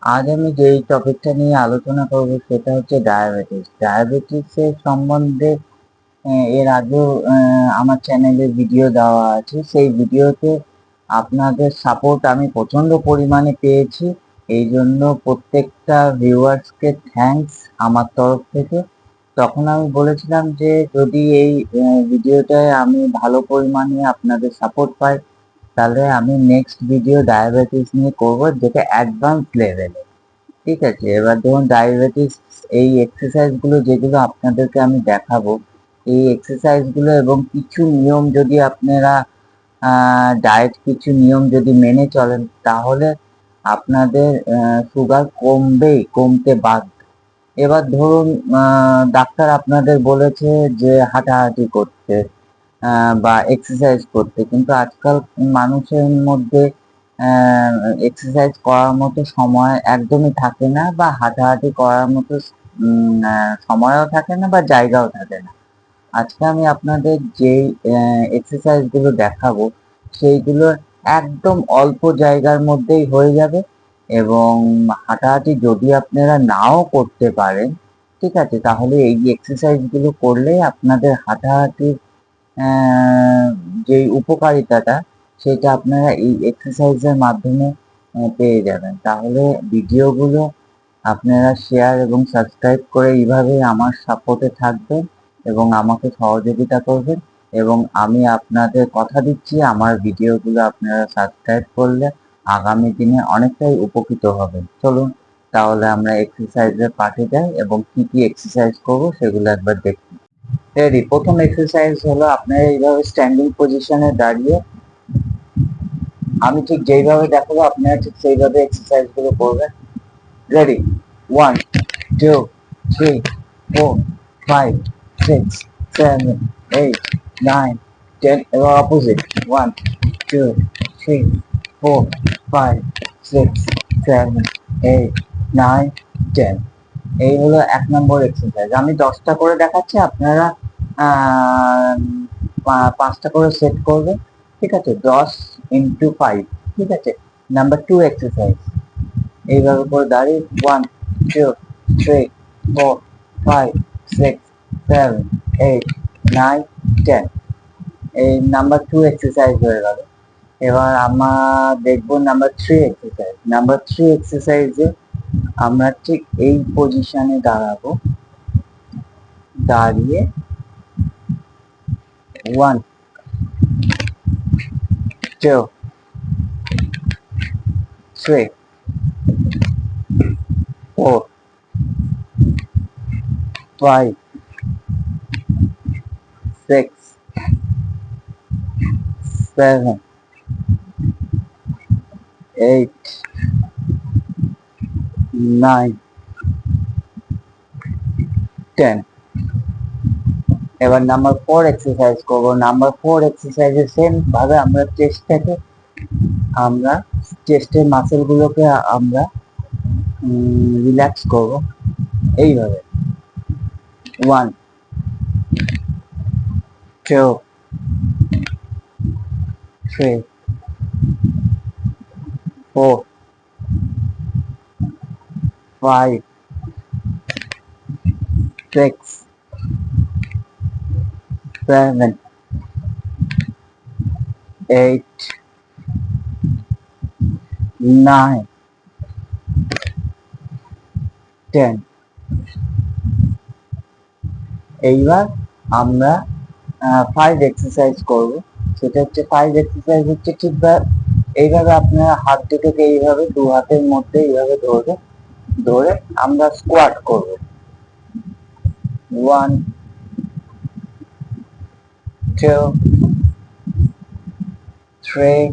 আজ আমি যেই টপিকটা নিয়ে আলোচনা করব সেটা হচ্ছে ডায়াবেটিস। ডায়াবেটিসের সম্বন্ধে এর আগেও আমার চ্যানেলে ভিডিও দেওয়া আছে। সেই ভিডিওতে আপনাদের সাপোর্ট আমি প্রচণ্ড পরিমাণে পেয়েছি। এই জন্য প্রত্যেকটা ভিউয়ার্সকে থ্যাঙ্কস আমার তরফ থেকে। তখন আমি বলেছিলাম যে যদি এই ভিডিওটায় আমি ভালো পরিমাণে আপনাদের সাপোর্ট পাই, তাহলে আমি নেক্সট ভিডিও ডায়াবেটিস নিয়ে করব, যেটা অ্যাডভান্স লেভেলে। ঠিক আছে, এবার ধরুন ডায়াবেটিস, এই এক্সারসাইজ গুলো যেগুলো আপনাদেরকে আমি দেখাবো, এই এক্সারসাইজ গুলো এবং কিছু নিয়ম যদি আপনারা ডায়েট কিছু নিয়ম যদি মেনে চলেন, তাহলে আপনাদের সুগার কমতে বাধ্য। এবার ধরুন ডাক্তার আপনাদের বলেছে যে হাঁটাহাঁটি করতে বা এক্সারসাইজ করতে, কিন্তু আজকাল মানুষের মধ্যে এক্সারসাইজ করার মতো সময় একদমই থাকে না, বা হাঁটাহাঁটি করার মতো সময়ও থাকে না বা জায়গাও থাকে না। আজকে আমি আপনাদের যেই এক্সারসাইজ গুলো দেখাবো, সেইগুলো একদম অল্প জায়গার মধ্যেই হয়ে যাবে। এবং হাঁটাহাঁটি যদি আপনারা নাও করতে পারেন, ঠিক আছে, তাহলে এই এক্সারসাইজ গুলো করলেই আপনাদের হাঁটাহাঁটির যেই উপকারিতাটা, সেটা আপনারা এই এক্সারসাইজের মাধ্যমে পেয়ে যাবেন। তাহলে ভিডিওগুলো আপনারা শেয়ার এবং সাবস্ক্রাইব করে এইভাবেই আমার সাপোর্টে থাকবেন এবং আমাকে সহযোগিতা করবেন। এবং আমি আপনাদের কথা দিচ্ছি, আমার ভিডিওগুলো আপনারা সাবস্ক্রাইব করলে আগামী দিনে অনেকটাই উপকৃত হবেন। চলুন তাহলে আমরা এক্সারসাইজের পাঠে যাই এবং কি কি এক্সারসাইজ করবো সেগুলো একবার দেখি। রেডি? প্রথম এক্সারসাইজ হলো আপনারা এইভাবে স্ট্যান্ডিং পজিশনে দাঁড়িয়ে আমি ঠিক যেইভাবে দেখাবো আপনারা ঠিক সেইভাবে এক্সারসাইজ গুলো করবেন। রেডি? 1 2 3 4 5 6 7 8 9 10। এবার অপোজিট। 1 2 3 4 5 6 7 8 9 10। এই হলো 1 নম্বর এক্সারসাইজ। আমি 10টা করে দেখাচ্ছি, আপনারা 5টা করে সেট করবেন। ঠিক আছে, 10 ইন্টু 5। ঠিক আছে। নাম্বার 2 এক্সারসাইজ, এইভাবে করে দাঁড়িয়ে 1 2 3 4 5 6 7 8 9 10। এই নাম্বার 2 এক্সারসাইজ হয়ে গেল। এবার আমরা দেখবো নাম্বার 3 এক্সারসাইজ। নাম্বার 3 এক্সারসাইজে আমরা ঠিক এই পজিশনে দাঁড়াবো, দাঁড়িয়ে 1 2 3 4 5 6 7 8 9 10। এবার নাম্বার 4 এক্সারসাইজ করবো। নাম্বার 4 এক্সারসাইজে সেম ভাবে আমরা চেস্টের মাসেল গুলোকে আমরা রিল্যাক্স করব এইভাবে। 1 2 3 4 5 6 7 8 9 10। এইবার আমরা 5 এক্সারসাইজ করব। সেটা হচ্ছে 5 এক্সারসাইজ হচ্ছে ঠিক এইভাবে আপনারা হাত দুটোকে এইভাবে দু হাতের মধ্যে এইভাবে ধরে আমরা স্কোয়াট করব। 1 2 3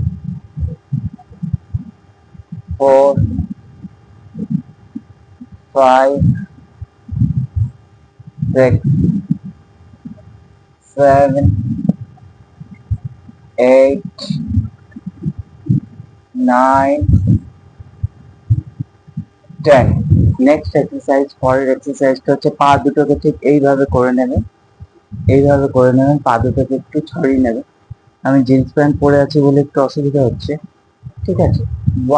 4 5 6 7 8 9 10। নেক্সট এক্সারসাইজ, পরের এক্সারসাইজটা হচ্ছে পা দুটোকে ঠিক এইভাবে করে নেবেন। পা দুটোকে একটু ছড়িয়ে নেবেন। আমি জিন্স প্যান্ট পরে আছি বলে একটু অসুবিধা হচ্ছে। ঠিক আছে।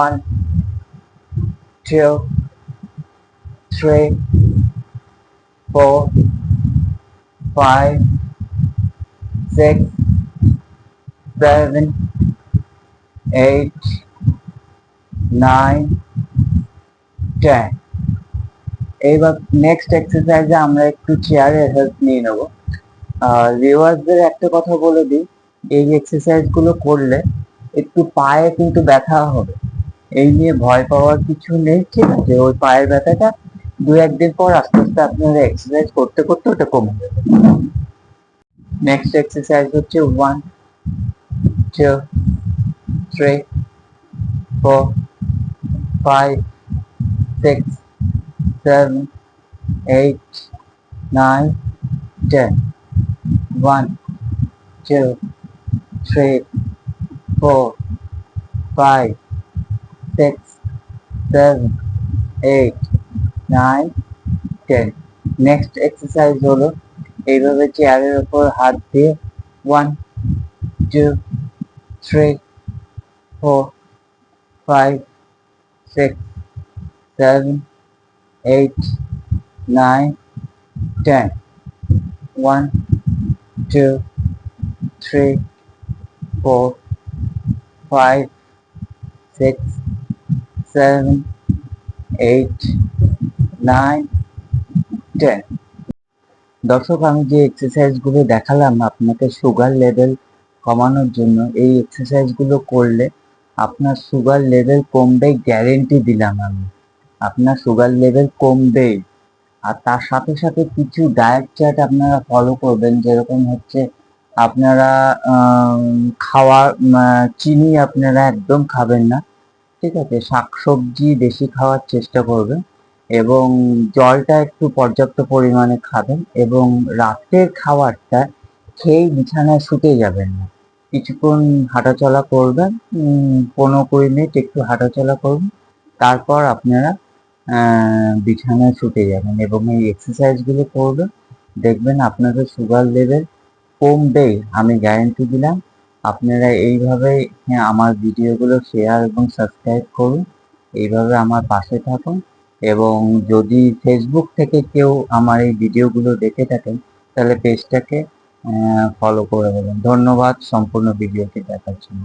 1 2, 3, 4, 5, 6, 7, 8, 9, 10. এইবার নেক্সট এক্সারসাইজে আমরা একটু চেয়ারের হেল্প নিয়ে নেব। ভিউয়ার্সদের একটা কথা বলে দিই, এই এক্সারসাইজ গুলো করলে একটু পায়ে কিন্তু ব্যথা হবে, এই নিয়ে ভয় পাওয়ার কিছু নেই, ঠিক আছে? ওই পায়ের ব্যথাটা 2-1 দিন পর আস্তে আস্তে আপনারা এক্সারসাইজ করতে করতে ওটা কমে যাবে। নেক্সট এক্সারসাইজ হচ্ছে 1, 2, 3, 4, 5, 6, 7, 8, 9, 10. 1, 2, 3, 4, 5, 6, 7, 8, 9, 10. নেক্সট এক্সারসাইজ হলো এইভাবে চেয়ারের উপর হাত দিয়ে 1, 2, 3, 4, 5, 6, 7, 8, 9, 10. 1, 2, 3, 4, 5, 6, 7, 8, 9, 10. দর্শক, আমি যে এক্সারসাইজ গুলো দেখালাম আপনাকে সুগার লেভেল কমানোর জন্য, এই এক্সারসাইজ গুলো করলে আপনার সুগার লেভেল কমবে, গ্যারেন্টি দিলাম আমি। আপনার সুগার লেভেল কমবেই। আর তার সাথে সাথে কিছু ডায়েট চার্ট আপনারা ফলো করবেন, যেরকম হচ্ছে আপনারা খাওয়ার চিনি আপনারা একদম খাবেন না, ঠিক আছে? শাকসবজি বেশি খাওয়ার চেষ্টা করবেন এবং জলটা একটু পর্যাপ্ত পরিমাণে খাবেন, এবং রাতের খাবারটা খেয়েই বিছানায় শুতে যাবেন না। কিছুক্ষণ হাঁটাচলা করবেন, 15-20 মিনিট একটু হাঁটাচলা করবেন, তারপর আপনারা বিছানায় শুতে যাবেন এবং এই এক্সারসাইজ গুলো করবেন, দেখবেন আপনাদের সুগার লেভেল কমবেই, আমি গ্যারেন্টি দিলাম। আপনারা এইভাবে আমার ভিডিওগুলো শেয়ার এবং সাবস্ক্রাইব করুন, এইভাবে আমার পাশে থাকুন, এবং যদি ফেসবুক থেকে কেউ আমার এই ভিডিওগুলো দেখে থাকেন তাহলে পেজটাকে ফলো করে দেবেন। ধন্যবাদ সম্পূর্ণ ভিডিওটি দেখার জন্য।